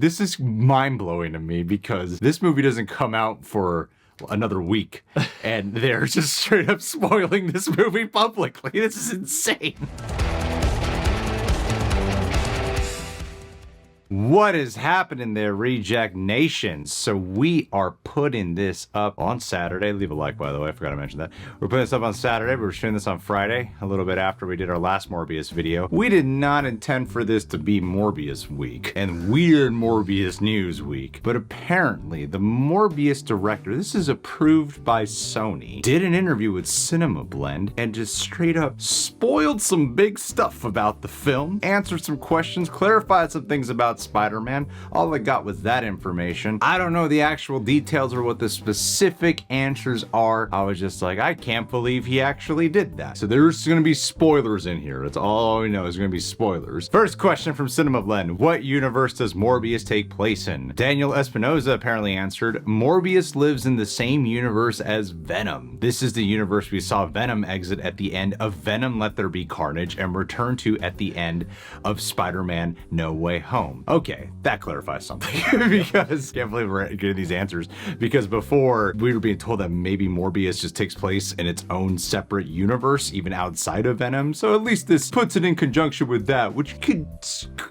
This is mind-blowing to me because this movie doesn't come out for another week, and they're just straight up spoiling this movie publicly. This is insane. What is happening there, Reject Nation? So we are putting this up on Saturday. Leave a like, by the way. I forgot to mention that. We're putting this up on Saturday. We're shooting this on Friday, a little bit after we did our last Morbius video. We did not intend for this to be Morbius week and weird Morbius news week. But apparently, the Morbius director, this is approved by Sony, did an interview with Cinema Blend and just straight up spoiled some big stuff about the film, answered some questions, clarified some things about Spider-Man. All I got was that information. I don't know the actual details or what the specific answers are. I was just like, I can't believe he actually did that. So there's gonna be spoilers in here. That's all we know is gonna be spoilers. First question from Cinema Blend. What universe does Morbius take place in? Daniel Espinoza apparently answered, Morbius lives in the same universe as Venom. This is the universe we saw Venom exit at the end of Venom Let There Be Carnage and return to at the end of Spider-Man No Way Home. Okay, that clarifies something because I can't believe we're getting these answers, because before we were being told that maybe Morbius just takes place in its own separate universe, even outside of Venom. So at least this puts it in conjunction with that, which could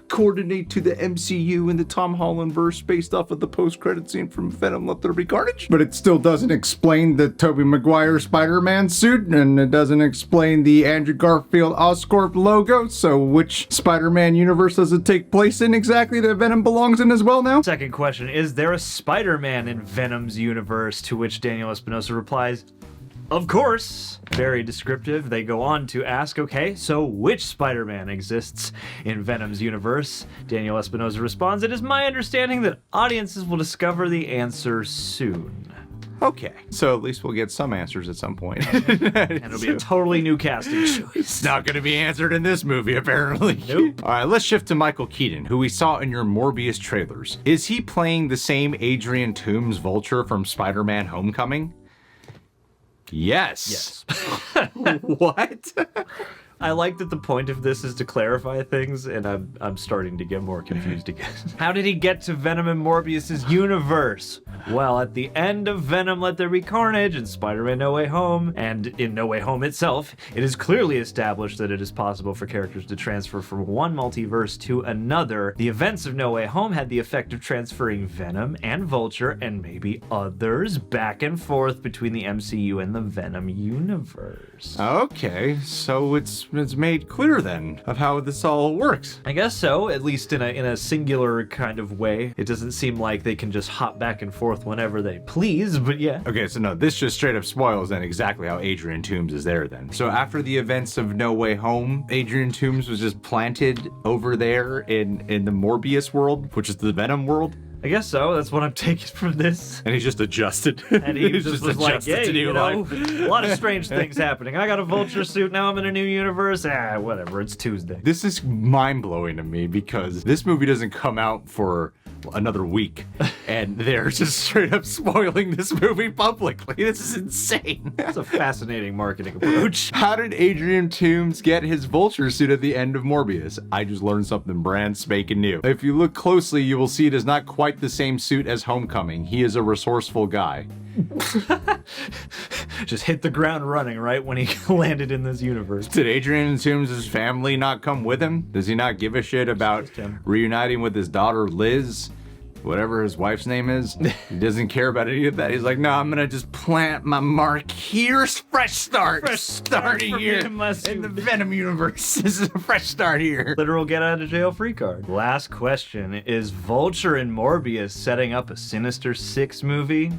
coordinate to the MCU and the Tom Holland verse based off of the post-credit scene from Venom Let There Be Carnage. But it still doesn't explain the Tobey Maguire Spider-Man suit, and it doesn't explain the Andrew Garfield Oscorp logo. So which Spider-Man universe does it take place in exactly that Venom belongs in as well now? Second question, is there a Spider-Man in Venom's universe? To which Daniel Espinosa replies, of course. Very descriptive. They go on to ask, okay, so which Spider-Man exists in Venom's universe? Daniel Espinosa responds, it is my understanding that audiences will discover the answer soon. Okay, so at least we'll get some answers at some point. And it'll be a totally new casting choice. It's not going to be answered in this movie, apparently. Nope. All right, let's shift to Michael Keaton, who we saw in your Morbius trailers. Is he playing the same Adrian Toomes Vulture from Spider-Man Homecoming? Yes. What? I like that the point of this is to clarify things, and I'm starting to get more confused again. How did he get to Venom and Morbius's universe? Well, at the end of Venom Let There Be Carnage and Spider-Man No Way Home, and in No Way Home itself, it is clearly established that it is possible for characters to transfer from one multiverse to another. The events of No Way Home had the effect of transferring Venom and Vulture and maybe others back and forth between the MCU and the Venom universe. Okay, so it's made clear then of how this all works. I guess so, at least in a singular kind of way. It doesn't seem like they can just hop back and forth whenever they please, but yeah. Okay, so no, this just straight up spoils then exactly how Adrian Toomes is there then. So after the events of No Way Home, Adrian Toomes was just planted over there in the Morbius world, which is the Venom world. I guess so. That's what I'm taking from this. And he's just adjusted. And he just was like, hey, you know, a lot of strange things happening. I got a Vulture suit, now I'm in a new universe. Whatever, it's Tuesday. This is mind-blowing to me because this movie doesn't come out for another week, and they're just straight up spoiling this movie publicly. This is insane. That's a fascinating marketing approach. How did Adrian Toomes get his Vulture suit at the end of Morbius? I just learned something brand spanking new. If you look closely, you will see it is not quite the same suit as Homecoming. He is a resourceful guy. Just hit the ground running right when he landed in this universe. Did Adrian Toomes' family not come with him? Does he not give a shit about reuniting with his daughter Liz? Whatever his wife's name is. He doesn't care about any of that. He's like, no, I'm gonna just plant my mark here. Fresh start. Fresh start here in the Venom universe. This is a fresh start here. Literal get out of jail free card. Last question. Is Vulture and Morbius setting up a Sinister 6 movie?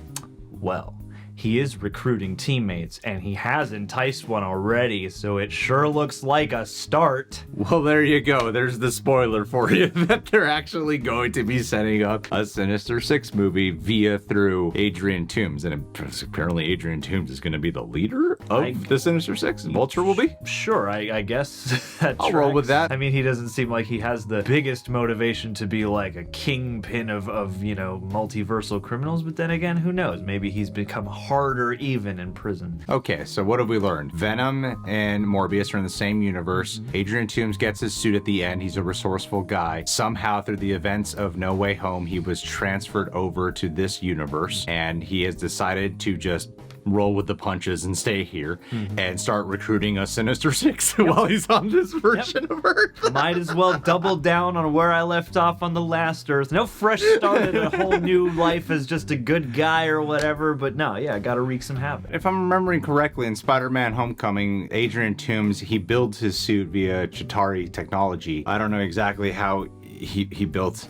Well, he is recruiting teammates, and he has enticed one already, so it sure looks like a start. Well, there you go. There's the spoiler for you that they're actually going to be setting up a Sinister 6 movie through Adrian Toomes, and apparently Adrian Toomes is going to be the leader of the Sinister Six. Vulture will be? Sure, I guess that I'll roll with tracks. that. I mean, he doesn't seem like he has the biggest motivation to be like a kingpin of multiversal criminals, but then again, who knows? Maybe he's become harder even in prison. Okay, so what have we learned? Venom and Morbius are in the same universe. Adrian Toomes gets his suit at the end. He's a resourceful guy. Somehow, through the events of No Way Home, he was transferred over to this universe, and he has decided to just roll with the punches and stay here and start recruiting a Sinister Six while he's on this version of Earth. Might as well double down on where I left off on the last Earth. No fresh start at a whole new life as just a good guy or whatever, but no, yeah, gotta wreak some havoc. If I'm remembering correctly, in Spider-Man Homecoming, Adrian Toomes, he builds his suit via Chitauri technology. I don't know exactly how he built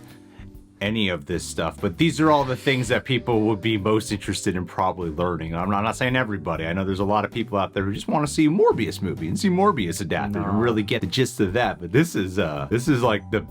any of this stuff, but these are all the things that people would be most interested in probably learning. I'm not saying everybody. I know there's a lot of people out there who just want to see a Morbius movie and see Morbius adapted and really get the gist of that. But this is like the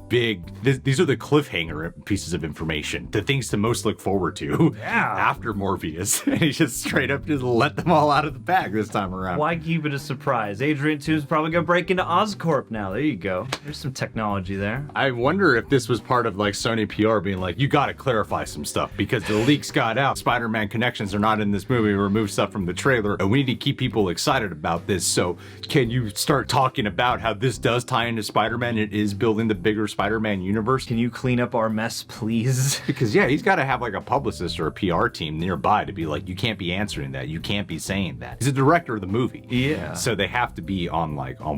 these are the cliffhanger pieces of information, the things to most look forward to after Morbius. And he just straight up just let them all out of the bag this time around. Why keep it a surprise? Adrian Toomes probably gonna break into Oscorp now. There you go. There's some technology there. I wonder if this was part of like Sony PR being like, you gotta clarify some stuff because the leaks got out. Spider-Man connections are not in this movie. We removed stuff from the trailer and we need to keep people excited about this. So can you start talking about how this does tie into Spider-Man? It is building the bigger Spider-Man universe. Can you clean up our mess, please? Because yeah, he's gotta have like a publicist or a PR team nearby to be like, you can't be answering that. You can't be saying that. He's the director of the movie. Yeah. So they have to be on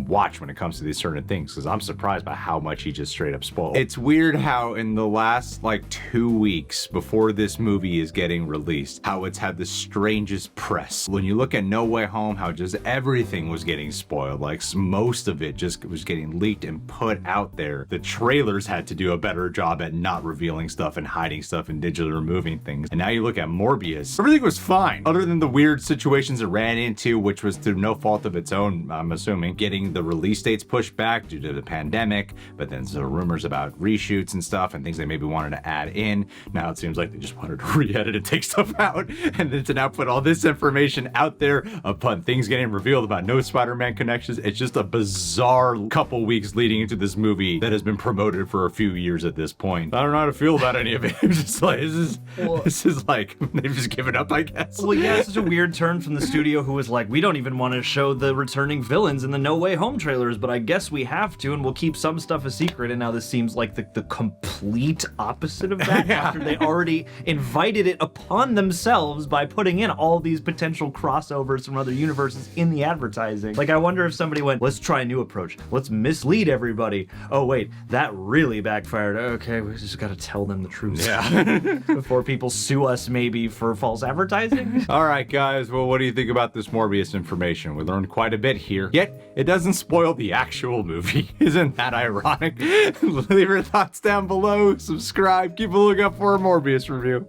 watch when it comes to these certain things, because I'm surprised by how much he just straight up spoiled. It's weird how in the last 2 weeks before this movie is getting released, how it's had the strangest press. When you look at No Way Home, how just everything was getting spoiled. Like most of it just was getting leaked and put out there. The trailers had to do a better job at not revealing stuff and hiding stuff and digitally removing things. And now you look at Morbius, everything was fine, other than the weird situations it ran into, which was through no fault of its own, I'm assuming, getting the release dates pushed back due to the pandemic, but then there were rumors about reshoots and stuff and things they maybe wanted to add in. Now it seems like they just wanted to re-edit and take stuff out, and then to now put all this information out there upon things getting revealed about no Spider-Man connections. It's just a bizarre couple weeks leading into this movie that has been promoted for a few years at this point. I don't know how to feel about any of it. I'm just like, this is like, they've just given up, I guess. Well, yeah, it's such a weird turn from the studio who was like, we don't even want to show the returning villains in the No Way Home trailers, but I guess we have to, and we'll keep some stuff a secret. And now this seems like the complete opposite of that. After they already invited it upon themselves by putting in all these potential crossovers from other universes in the advertising. Like, I wonder if somebody went, let's try a new approach. Let's mislead everybody. Oh, wait, that really backfired. Okay, we just gotta tell them the truth. Yeah. Before people sue us, maybe, for false advertising. All right, guys. Well, what do you think about this Morbius information? We learned quite a bit here, yet it doesn't spoil the actual movie. Isn't that ironic? Leave your thoughts down below. Subscribe. Keep a lookout for a Morbius review.